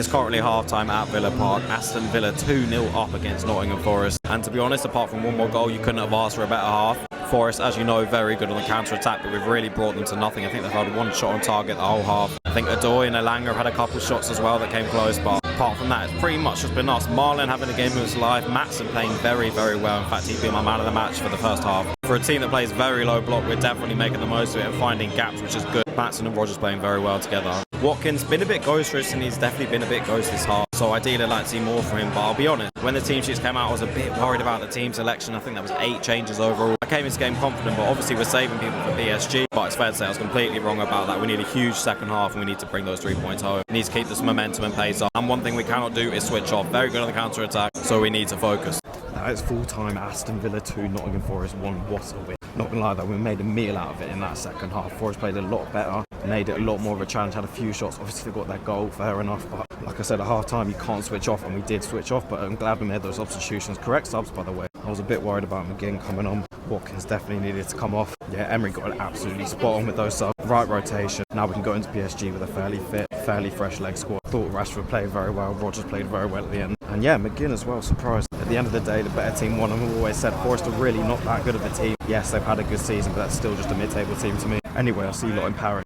It's currently half-time at Villa Park. Aston Villa 2-0 up against Nottingham Forest. And to be honest, apart from one more goal, you couldn't have asked for a better half. Forest, as you know, very good on the counter-attack, but we've really brought them to nothing. I think they've had one shot on target the whole half. I think Odoi and Elanga have had a couple shots as well that came close, but apart from that, it's pretty much just been us. Marlon having a game of his life. Maatsen playing very, very well. In fact, he's been my man of the match for the first half. For a team that plays very low block, we're definitely making the most of it and finding gaps, which is good. Maatsen and Rogers playing very well together. Watkins been a bit ghostly, and he's definitely been a bit ghost this half. So ideally I'd like to see more from him, but I'll be honest, when the team sheets came out, I was a bit worried about the team selection. I think there was 8 changes overall. I came into this game confident, but obviously we're saving people for PSG. But it's fair to say I was completely wrong about that. We need a huge second half and we need to bring those 3 points home. We need to keep this momentum and pace up. And one thing we cannot do is switch off. Very good on the counter-attack, so we need to focus. Now it's full-time. Aston Villa 2, Nottingham Forest 1. What a win. Not gonna lie though, we made a meal out of it in that second half. Forest played a lot better, made it a lot more of a challenge, had a few shots. Obviously they got their goal, fair enough, but like I said, at half time you can't switch off, and we did switch off, but I'm glad we made those substitutions. Correct subs, by the way. I was a bit worried about McGinn coming on. Watkins definitely needed to come off. Yeah, Emery got it absolutely spot on with those subs. Right rotation. Now we can go into PSG with a fairly fit, fairly fresh leg squad. Thought Rashford played very well, Rogers played very well at the end. And yeah, McGinn as well, surprised. At the end of the day, the better team won, and we've always said Forest are really not that good of a team. Yes, they've had a good season, but that's still just a mid-table team to me. Anyway, I'll see you lot in Paris.